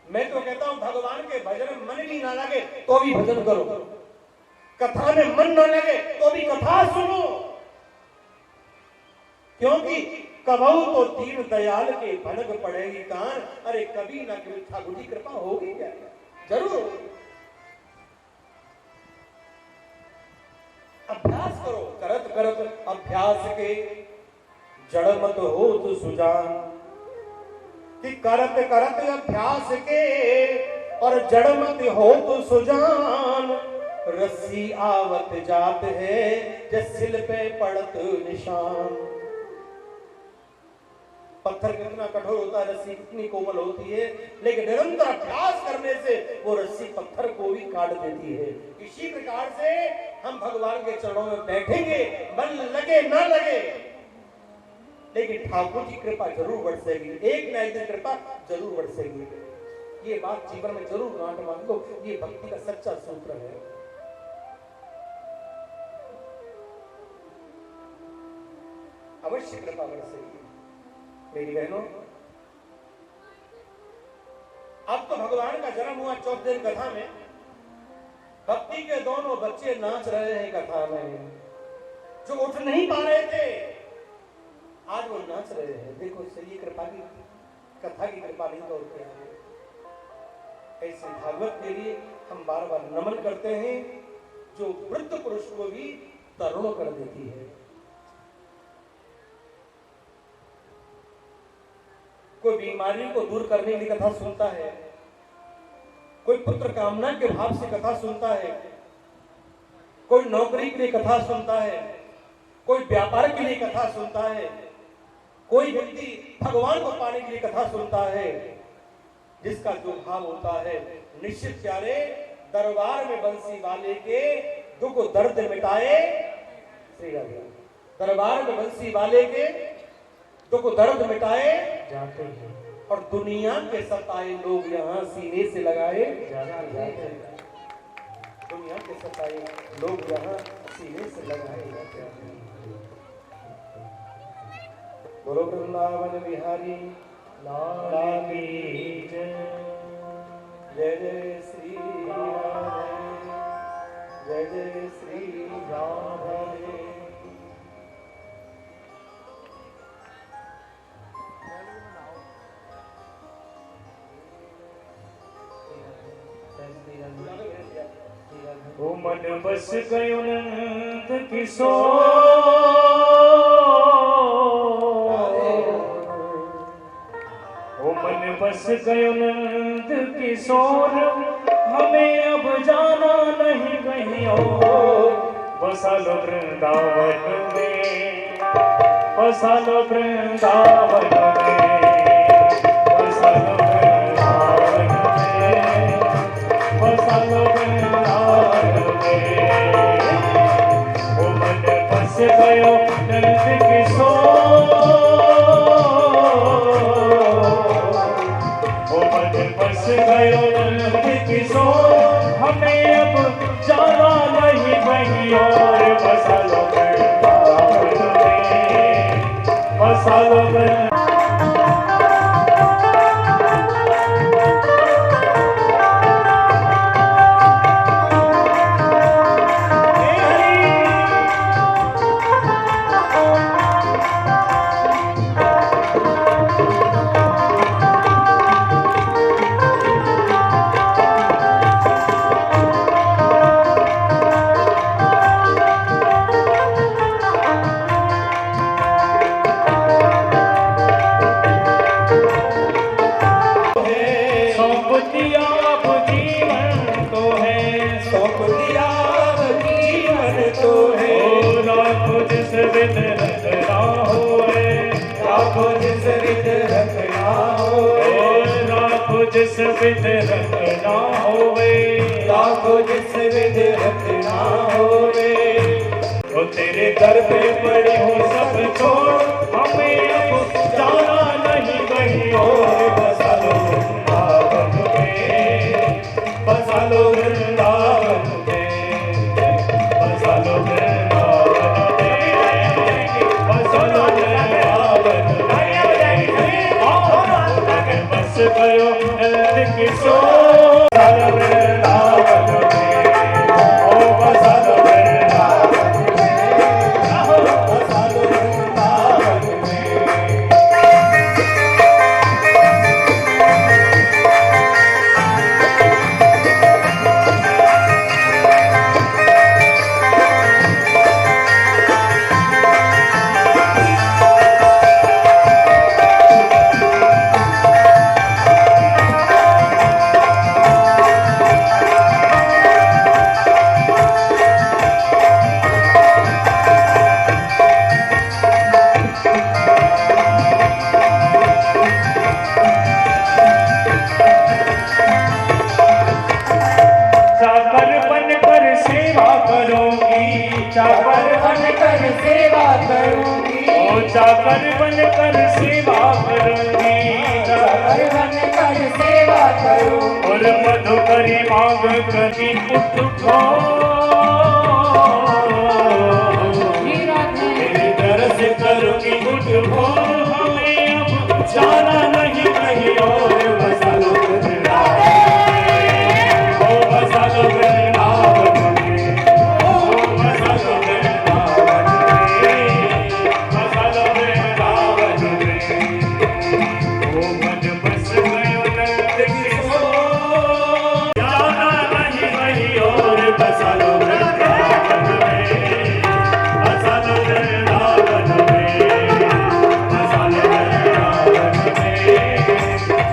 Speaker 1: मैं तो कहता हूं भगवान के भजन में मन भी ना लगे तो भी भजन करो, कथा में मन ना लगे तो भी कथा सुनो, क्योंकि कबहू तो दीन दयाल के भनक पड़ेगी कान। अरे कभी ना कभी ठाकुर जी कृपा होगी क्या? जरूर होगी। अभ्यास करो, करत करत अभ्यास के जड़ मत हो तो सुजान, कि करत करत अभ्यास के और जड़ मत हो तो सुजान। रस्सी आवत जात है जैसे सिल पे पड़त निशान। पत्थर कितना कठोर होता है, रस्सी कितनी कोमल होती है, लेकिन निरंतर अभ्यास करने से वो रस्सी पत्थर को भी काट देती है। इसी प्रकार से हम भगवान के चरणों में बैठेंगे, मन लगे ना लगे, लेकिन ठाकुर की कृपा जरूर बरसेगी, एक ना एक दिन कृपा जरूर बरसेगी। ये बात जीवन में जरूर गांठ बांध लो, ये भक्ति का सच्चा सूत्र है। अवश्य कृपा बरसेगी मेरी बहनों। अब तो भगवान का जन्म हुआ 14 दिन कथा में, भक्ति के दोनों बच्चे नाच रहे हैं कथा में, जो उठ नहीं पा रहे थे आज वो नाच रहे हैं। देखो सही कृपा की, कथा की कृपा नहीं तो क्या है। ऐसे भागवत के लिए हम बार बार नमन करते हैं, जो वृद्ध पुरुष को भी तरुण कर देती है। कोई बीमारी को दूर करने की कथा सुनता है, कोई पुत्र कामना के भाव से कथा सुनता है, कोई नौकरी के लिए कथा सुनता है, कोई व्यापार के लिए कथा सुनता है, कोई व्यक्ति भगवान को पाने के लिए कथा सुनता है। जिसका जो भाव होता है, निश्चित प्यारे दरबार में बंसी वाले के दुख दर्द मिटाए श्री राधे। दरबार में बंसी वाले के दुख दर्द मिटाए जाते हैं और दुनिया के सताए लोग यहाँ सीने से लगाए जाते हैं। दुनिया के सताए लोग यहाँ सीने से लगाए जाते हैं। बोलो वृंदावन बिहारी लाल की जय जय श्री राधे, जय जय श्री राधे।
Speaker 2: ओ मन बस गयो नंद किशोर, ओ मन बस गयो नंद किशोर, हमें अब जाना नहीं कहीं और। बसा लो वृंदावन में, बसा लो वृंदावन में, बसा लो वृंदावन में, बसा लो वृंदावन में। ओ मन बस गयो नंद किशोर, ओ मन बस गयो नंद किशोर, हमें अब जाना नहीं कहीं और। बसा लो वृंदावन में, बसा लो वृंदावन। जिस विध रखना होवे, लाखों जिस विध रखना होवे, वो तेरे दर पे पड़ी हो सब छोड़, हमें अब जाना नहीं कहीं और। बसा लो वृंदावन में, बसा लो वृंदावन में, बसा लो वृंदावन में, बसा लो वृंदावन में। बस गयो नंद किशोर, वृंदावन में, ओ बसा लो वृंदावन में, बसा लो वृंदावन में। चाकर बनकर सेवा करूंगी, ओ चाकर बनकर सेवा करूंगी, चाकर बनकर सेवा करूंगी। और मधुकरी मांग करी पुट खो, तेरी तरस करूंगी पुट खो, हमें अब जाना नहीं कहीं और। बसा लो वृंदावन में, ओ बसा लो वृंदावन में, ओ बसा लो वृंदावन में, बसा लो वृंदावन में। ओ मन बस गयो नंद किशोर, जाना नहीं कहीं और। बसा लो वृंदावन में, बसा लो वृंदावन में, बसा लो वृंदावन में,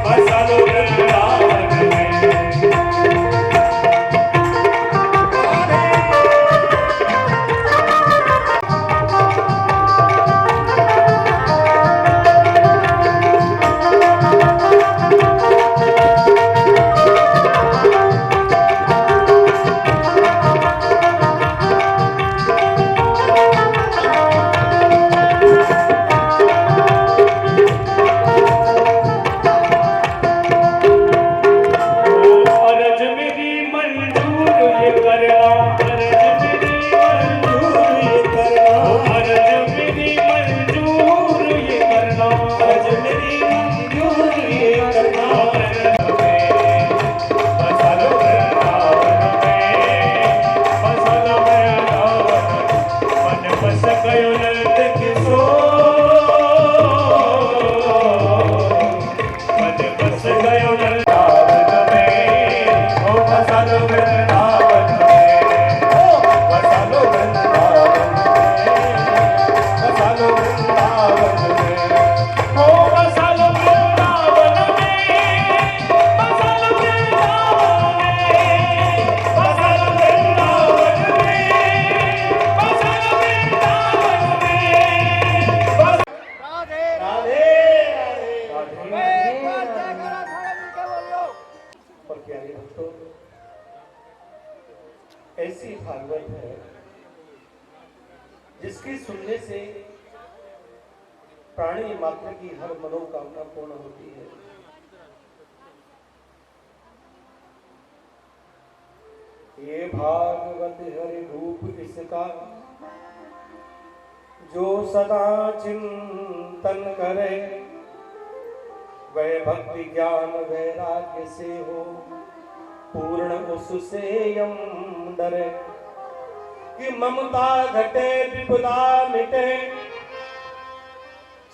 Speaker 2: बसा लो वृंदावन में। बसा लो वृंदावन में, बसा लो वृंदावन में, बसा लो वृंदावन में, ओ बसा लो वृंदावन में, बसा लो वृंदावन में, बसा लो वृंदावन में, बसा लो वृंदावन में, बस
Speaker 1: राधे राधे और प्यारे भक्तों, ऐसी भागवत है जिसकी सुनने से प्राणी मात्र की हर मनोकामना पूर्ण होती है। ये भागवत हरि रूप इसका जो सदा चिंतन करे, वह भक्ति ज्ञान वैराग्य से हो पूर्ण उससे यम डरे। कि ममता घटे विपदा मिटे,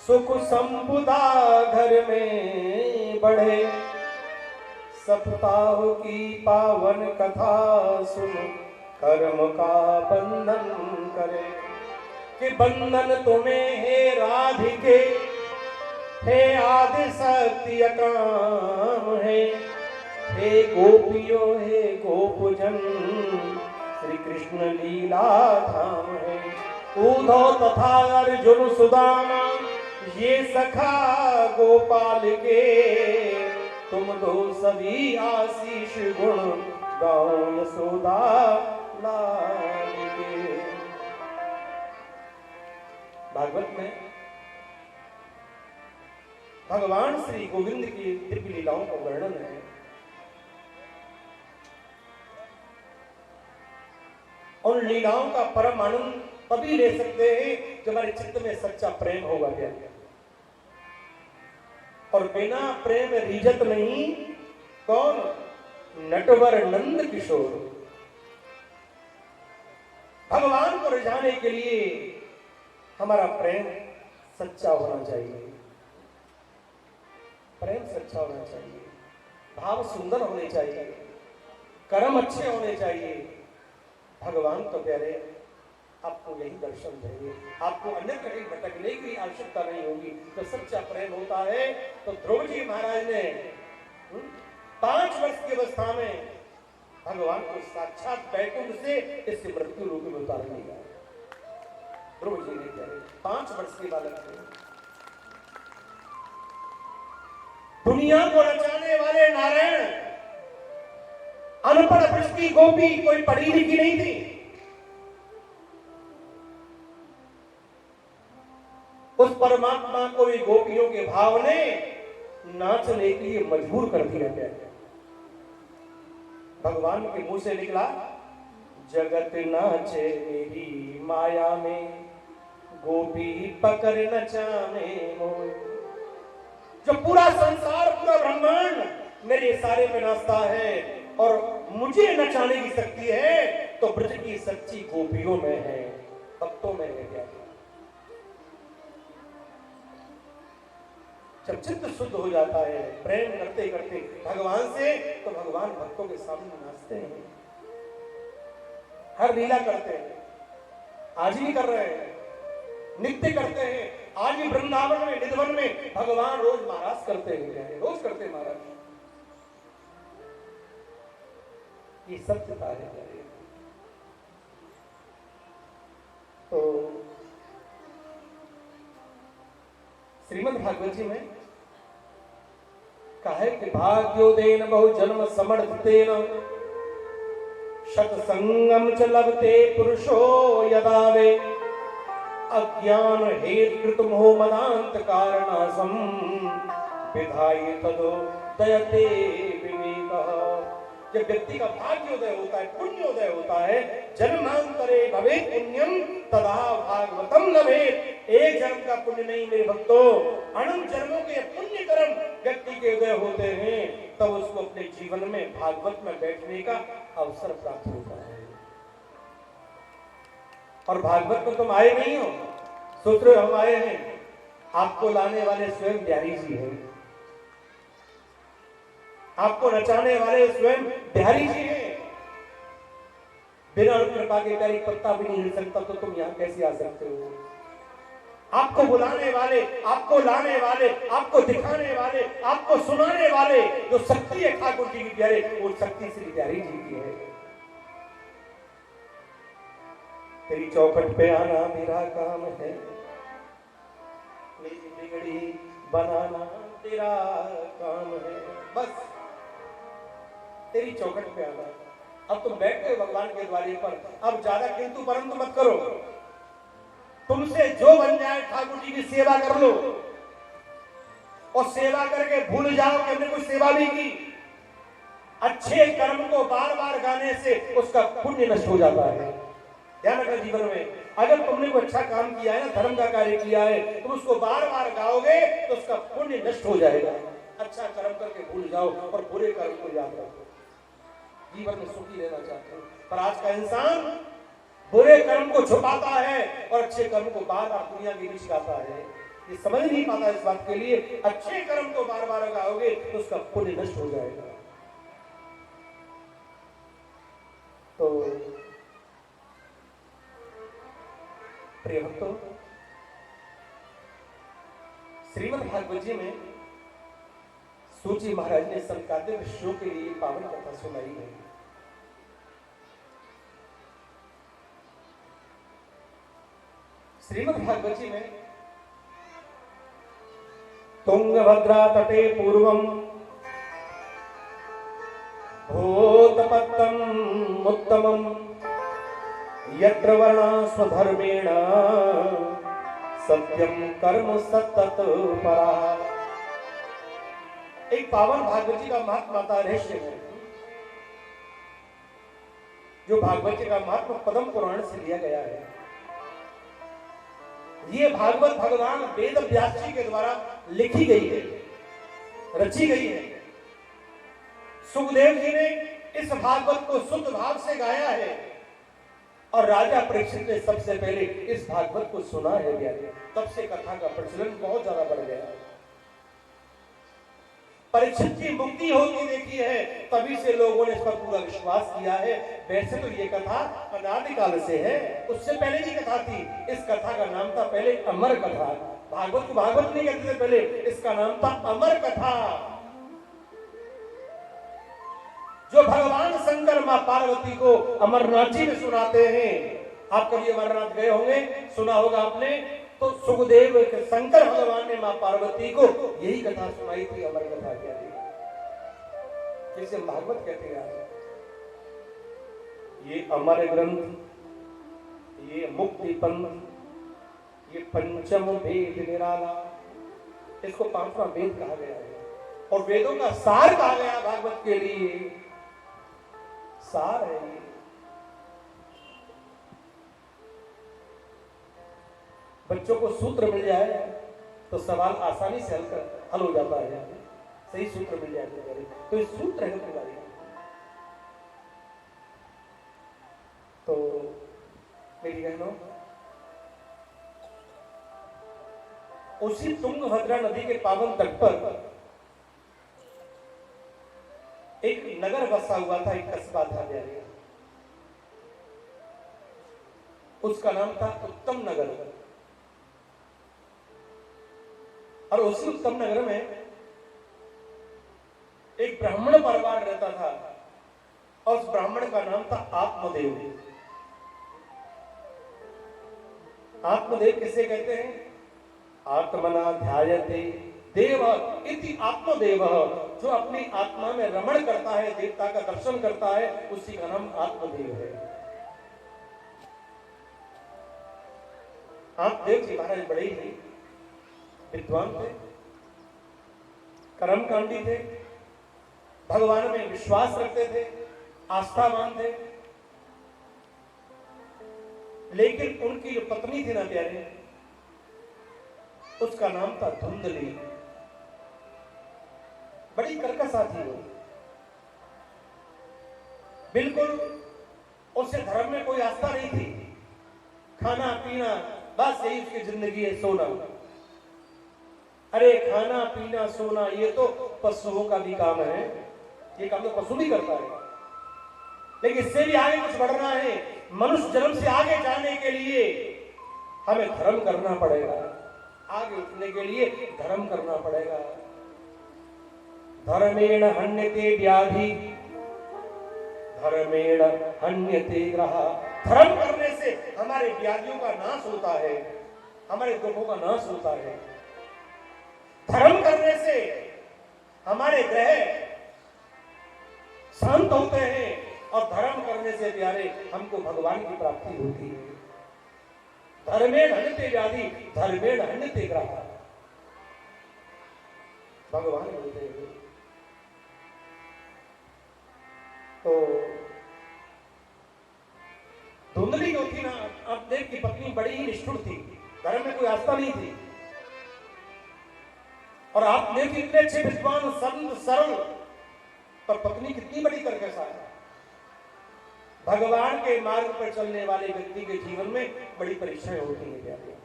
Speaker 1: सुख संपदा घर में बढ़े। सप्ताह की पावन कथा सुन कर्म का बंधन करे। कि बंधन तुम्हें हे राधिके, हे आदि शक्ति काम है। हे गोपियों हे गोपजन, श्री कृष्ण लीला धाम है। उद्धव तथा अर्जुन सुदामा, ये सखा गोपाल के। तुम दो सभी आशीष गुण, गाओ यशोदा लाल के। भागवत में भगवान श्री गोविंद की दिव्य लीलाओं का वर्णन है। उन लीलाओं का परम आनंद तभी ले सकते हैं जब हमारे चित्त में सच्चा प्रेम होगा। क्या और बिना प्रेम रीजत नहीं। कौन? नटवर नंद किशोर। भगवान को रिझाने के लिए हमारा प्रेम सच्चा होना चाहिए। प्रेम सच्चा होना चाहिए, भाव सुंदर होने चाहिए, कर्म अच्छे होने चाहिए। भगवान तो प्यारे आपको यही दर्शन देंगे, आपको अन्य कहीं भटकने की आवश्यकता नहीं होगी। तो सच्चा प्रेम होता है। तो ध्रुव जी महाराज ने 5 वर्ष की अवस्था में भगवान को साक्षात बैकुंठ से इस मृत्यु रूप में उतार लिया। ध्रुव जी ने कहा 5 वर्ष के बालक थे। दुनिया को रचाने वाले नारायण, अनपढ़ ब्रज की गोपी कोई पढ़ी लिखी नहीं थी। उस परमात्मा को भी गोपियों के भाव ने नाचने के लिए मजबूर कर दिया गया। भगवान के मुंह से निकला, जगत नाचे मेरी माया में, गोपी पकड़ नचाने मोय। जो पूरा संसार, पूरा ब्रह्मांड मेरे इशारे में नाचता है और मुझे नचाने की शक्ति है, तो ब्रज की सच्ची गोपियों में है, भक्तों में है। क्या जब चित्त शुद्ध हो जाता है प्रेम करते करते भगवान से, तो भगवान भक्तों के सामने नाचते हैं, हर लीला करते हैं। आज भी कर रहे हैं, नित्य करते हैं। आज भी वृंदावन में, निधवन में भगवान रोज महाराज करते हैं, रोज करते महाराज। ये सत्यता है। तो श्रीमद् भागवत जी में कहा है कि भाग्योदेन बहु जन्म समर्थितेन सत्संगम च लभते पुरुषो यदा वे अज्ञान हेतुकृत मोह मदांत कारणासम विधाय तदो दयते विवेकः। जब व्यक्ति का भाग्योदय होता है, पुण्योदय होता है, जन्मांतरे भवे पुण्यम तदा भागवतम लभेत। एक जन्म का पुण्य नहीं मेरे भक्तों, अनंत जन्मों के पुण्य कर्म व्यक्ति के उदय होते हैं, तब उसको अपने जीवन में भागवत में बैठने का अवसर प्राप्त होता है। और भागवत में तुम आए नहीं हो, सोच रहे हम आए हैं, आपको लाने वाले स्वयं बिहारी जी हैं, आपको नचाने वाले स्वयं बिहारी जी हैं। बिना कृपा के पैर एक पत्ता भी नहीं हिल सकता, तो तुम यहाँ कैसे आ सकते हो? आपको बुलाने वाले, आपको लाने वाले, आपको दिखाने वाले, आपको सुनाने वाले जो शक्ति है ठाकुर जी की प्यारे, वो शक्ति श्री प्यारी जी की है। तेरी चौखट पे आना मेरा काम है, मेरी बिगड़ी बनाना तेरा काम है। बस तेरी चौखट पे आना। अब तुम बैठ गए भगवान के द्वारे पर, अब ज्यादा किंतु परंतु मत करो। तुमसे जो बन जाए ठाकुर जी की सेवा कर लो, और सेवा करके भूल जाओ कि हमने कोई सेवा भी की। अच्छे कर्म को बार बार गाने से उसका पुण्य नष्ट हो जाता है। ध्यान रखना जीवन में, अगर तुमने कोई अच्छा काम किया है ना, धर्म का कार्य किया है, तुम उसको बार बार गाओगे तो उसका पुण्य नष्ट हो जाएगा। अच्छा कर्म करके भूल जाओ और बुरे कर्म को याद रखो। जीवन में सुखी रहना चाहते हो, पर आज का इंसान बुरे कर्म को छुपाता है और अच्छे कर्म को बार बार दुनिया के बीच गाता है। ये समझ नहीं पाता इस बात के लिए, अच्छे कर्म को बार बार गाओगे तो उसका पुण्य नष्ट हो जाएगा। तो प्रिय भक्तों, श्रीमद् भागवत जी में सूची महाराज ने संकाद्य ऋषियों के लिए पावन कथा सुनाई है। श्रीमद् भागवत जी में तुंगभद्रा तटे पूर्वम भूतपत्तम उत्तमम यत्र वर्णा स्वधर्मेण सत्यम कर्म सतत परा। एक पावन भागवत जी का महात्मा का रहस्य है, जो भागवत जी का महात्मा पद्म पुराण से लिया गया है। ये भागवत भगवान वेद व्यास जी के द्वारा लिखी गई है, रची गई है। सुखदेव जी ने इस भागवत को शुद्ध भाव से गाया है और राजा परीक्षित ने सबसे पहले इस भागवत को सुना है। तब से कथा का प्रचलन बहुत ज्यादा बढ़ गया। परीक्षित की मुक्ति होती देखी है, तभी से लोगों ने इस पर पूरा विश्वास किया है। वैसे तो ये कथा अनादिकाल से है, उससे पहले की कथा थी। इस कथा का नाम था पहले अमर कथा। भागवत को भागवत नहीं कहते थे पहले, इसका नाम था अमर कथा। जो भगवान शंकर मां पार्वती को अमरनाथ जी में सुनाते हैं। आप कभी अमरनाथ गए होंगे, सुना होगा आपने। तो सुखदेव शंकर भगवान ने मां पार्वती को यही कथा सुनाई थी, अमर कथा कहते हैं, जिसे भागवत कहते हैं। ये अमर ग्रंथ, ये मुक्ति पंथ, ये पंचम वेद निराला, इसको पांचवा वेद कहा गया है और वेदों का सार कहा गया भागवत के लिए। सार है ये। बच्चों को सूत्र मिल जाए तो सवाल आसानी से हल हो जाता है। सही सूत्र मिल जाए तो ये सूत्र है तुम्हारी। तो मेरी बहनों, उसी तुंगभद्रा नदी के पावन तट पर एक नगर बसा हुआ था, एक कस्बा था प्यारे। उसका नाम था उत्तम नगर। और उसी उत्तम नगर में एक ब्राह्मण परिवार रहता था और उस ब्राह्मण का नाम था आत्मदेव। आत्मदेव किसे कहते हैं? आत्मना ध्यायते देव इति आत्मदेव। जो अपनी आत्मा में रमण करता है, देवता का दर्शन करता है, उसी का नाम आत्मदेव है। आत्मदेव जी महाराज बड़े ही विद्वान थे, कर्मकांडी थे, भगवान में विश्वास रखते थे, आस्थावान थे। लेकिन उनकी जो पत्नी थी ना प्यारे, उसका नाम था धुंधली। बड़ी कर्कशा थी वो, बिल्कुल उसे धर्म में कोई आस्था नहीं थी। खाना पीना बस यही उसकी जिंदगी है, सोना। अरे खाना पीना सोना ये तो पशुओं का भी काम है, ये काम तो पशु भी करता है। लेकिन इससे भी आगे कुछ बढ़ना है। मनुष्य जन्म से आगे जाने के लिए हमें धर्म करना पड़ेगा, आगे उठने के लिए धर्म करना पड़ेगा। धर्मेण हन्यते व्याधि, धर्मेण हन्यते ग्रह। धर्म करने से हमारे व्याधियों का नाश होता है, हमारे दुखों का नाश होता है। धर्म करने से हमारे ग्रह शांत होते हैं और धर्म करने से प्यारे हमको भगवान की प्राप्ति होती है। धर्मेण हन्यते व्याधि, धर्मेण हन्यते ग्रह, भगवान बोलते हैं। तो धुंधली जो थी ना, अब देव की पत्नी बड़ी ही निष्ठुर थी, धर्म में कोई आस्था नहीं थी। और आप देव की इतने अच्छे विद्वान, संत, सरल, पर पत्नी कितनी बड़ी करकशा है। भगवान के मार्ग पर चलने वाले व्यक्ति के जीवन में बड़ी परीक्षाएं होती हैं प्यारे।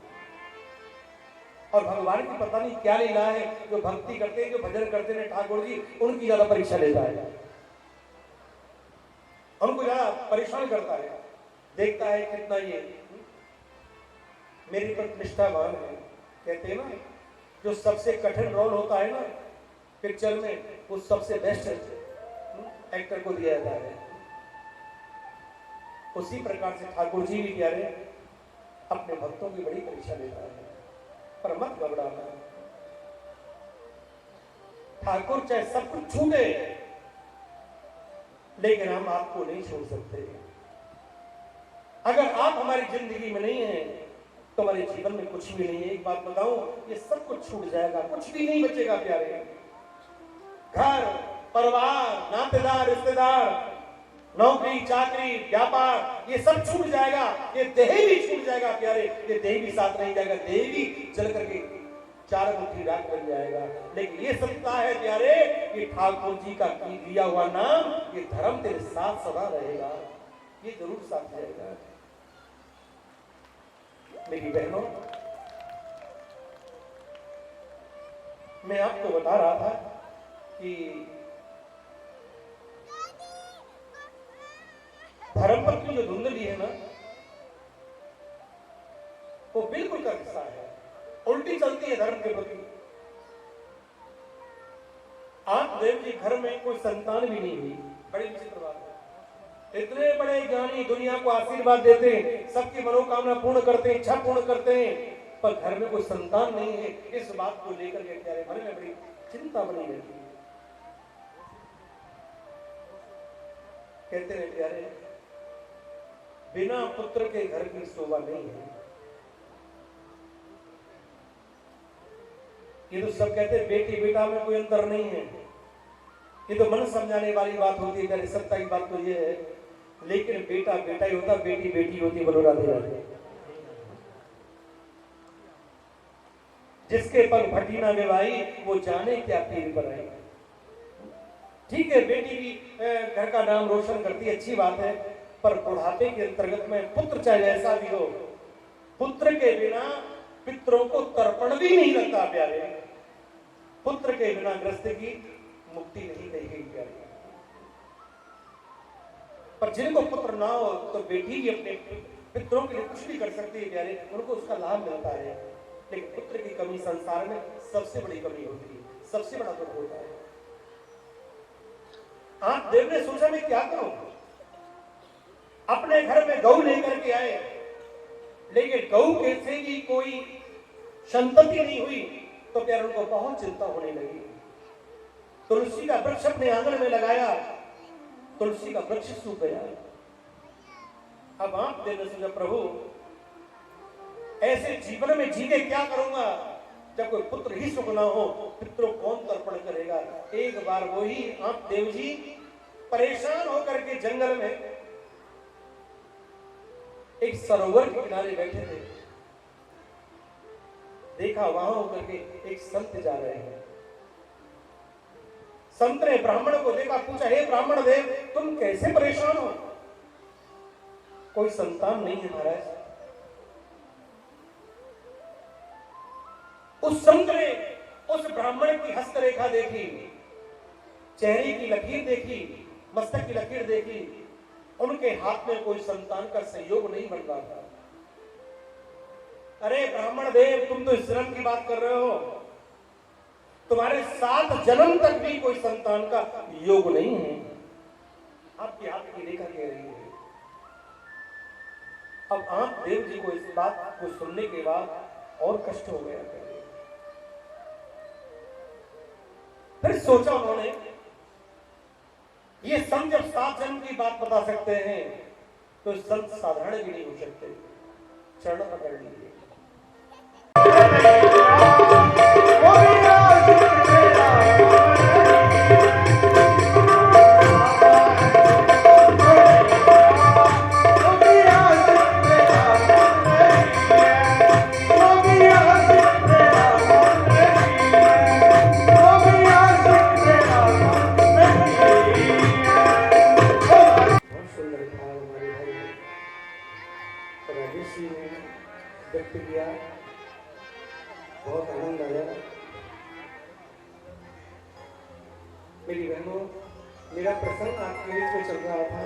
Speaker 1: और भगवान की पता नहीं क्या लीला है, जो भक्ति करते हैं, जो भजन करते हैं ठाकुर जी, उनकी ज्यादा परीक्षा लेता है, उनको ज्यादा परेशान करता है। देखता है कितना ये मेरी पर निष्ठावान है। कहते हैं ना, जो सबसे कठिन रोल होता है ना पिक्चर में, वो सबसे बेस्ट एक्टर को दिया जाता है। उसी प्रकार से ठाकुर जी भी प्यारे अपने भक्तों की बड़ी परीक्षा लेता है, पर मत घबराना। ठाकुर चाहे सब कुछ छूटे, लेकिन हम आपको नहीं छोड़ सकते। अगर आप हमारी जिंदगी में नहीं हैं तो हमारे जीवन में कुछ भी नहीं है। एक बात बताऊं, ये सब कुछ छूट जाएगा, कुछ भी नहीं बचेगा प्यारे। घर, परिवार, नातेदार, रिश्तेदार, नौकरी, चाकरी, व्यापार, ये सब छूट जाएगा। ये देह भी छूट जाएगा प्यारे, ये देह भी साथ नहीं जाएगा, देह भी जल करके चार मुट्ठी राख बन जाएगा। लेकिन ये सत्ता है प्यारे, ये ठाकुर जी का दिया हुआ नाम, ये धर्म तेरे साथ सदा रहेगा, ये जरूर साथ जाएगा। मेरी बहनों, मैं आपको बता रहा था कि धर्म पत्नी जो धुंधली है ना, वो बिल्कुल का हिस्सा है, उल्टी चलती है धर्म के प्रति। आप देव जी घर में कोई संतान भी नहीं हुई, बड़ी विचित्र बात है। इतने बड़े ज्ञानी दुनिया को आशीर्वाद देते हैं, सबकी मनोकामना पूर्ण करते हैं, इच्छा पूर्ण करते हैं, पर घर में कोई संतान नहीं है। इस बात को लेकर के प्यारे मन में बड़ी चिंता बनी रहती है। कहते हैं प्यारे, बिना पुत्र के घर की शोभा नहीं है। ये तो सब कहते हैं बेटी बेटा में कोई अंतर नहीं है, ये तो मन समझाने वाली बात होती है। सत्ता की बात तो ये है, लेकिन बेटा बेटा ही होता, बेटी बेटी होती। बोलो राधे राधे। जिसके पग भटीना में भाई, वो जाने क्या पीर पर आई। ठीक है, बेटी भी घर का नाम रोशन करती है, अच्छी बात है, पर बुढ़ापे के अंतर्गत में पुत्र चाहे जैसा भी हो, पुत्र के बिना पितरों को तर्पण भी नहीं लगता प्यारे। पुत्र के बिना ग्रस्त की मुक्ति नहीं कही गई प्यारे। पर जिनको पुत्र ना हो तो बेटी भी अपने पितरों के लिए कुछ भी कर सकती है प्यारे, उनको उसका लाभ मिलता है। लेकिन पुत्र की कमी संसार में सबसे बड़ी कमी होती है, सबसे बड़ा दुख होता है। आप देव ने सोचा मैं क्या करूं, अपने घर में गऊ लेकर के आए, लेकिन गऊ के से भी कोई संतति नहीं हुई, तो प्यारे उनको बहुत चिंता होने लगी। तुलसी का वृक्ष अपने आंगन में लगाया, तुलसी का वृक्ष सूख गया। अब आप देव ने सोचा प्रभु ऐसे जीवन में जी के क्या करूंगा, जब कोई पुत्र ही सुख ना हो, पितरों कौन तर्पण करेगा। एक बार वही आप देव जी परेशान होकर के जंगल में एक सरोवर के किनारे बैठे थे। देखा वहां होकर के एक संत जा रहे हैं। संत ने ब्राह्मण को देखा, पूछा हे ब्राह्मण देव, तुम कैसे परेशान हो? कोई संतान नहीं है महाराज। उस संत ने उस ब्राह्मण की हस्तरेखा देखी, चेहरे की लकीर देखी, मस्तक की लकीर देखी, उनके हाथ में कोई संतान का सहयोग नहीं बन रहा था। अरे ब्राह्मण देव, तुम तो इस जन्म की बात कर रहे हो, तुम्हारे 7 जन्म तक भी कोई संतान का योग नहीं है। आपकी हाथ की रेखा कह रही है। अब आप देव जी को इस बात को सुनने के बाद और कष्ट हो गया। फिर सोचा उन्होंने, ये संत जब 7 जन्म की बात बता सकते हैं तो संत साधारण भी नहीं हो सकते। चरण पकड़ लीजिए। व्यक्त किया, बहुत आनंद आया। मेरी बहनों, मेरा प्रसंग आपके बीच में चल रहा था।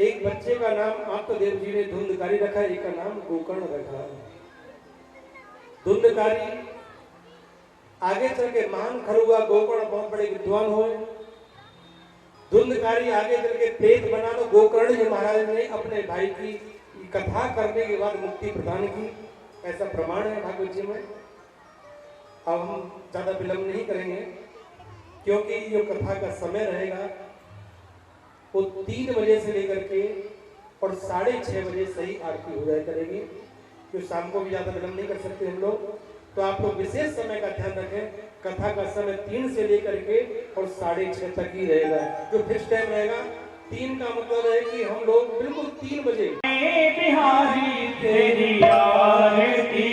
Speaker 1: एक बच्चे का नाम आत्मदेव जी ने धुंधकारी रखा, एक का नाम गोकर्ण रखा। धुंधकारी आगे चल के महान खरुआ, गोकर्ण बहुत बड़े विद्वान हुए। धुंधकारी आगे चल के प्रेत बना, तो गोकर्ण जी महाराज ने अपने भाई की कथा करने के बाद मुक्ति प्रदान की, ऐसा प्रमाण है भागवत जी में। अब हम ज्यादा विलंब नहीं करेंगे, क्योंकि जो कथा का समय रहेगा वो 3 बजे से लेकर के और 6:30 बजे सही आरती हो जाए करेगी, क्योंकि शाम को भी ज्यादा विलंब नहीं कर सकते हम लोग। तो आप लोग विशेष समय का ध्यान रखें। कथा का समय 3 से लेकर के और 6:30 तक ही रहेगा। जो फिक्स टाइम रहेगा 3 का मतलब है कि हम लोग बिल्कुल 3 बजे
Speaker 2: बिहारी तेरी आरती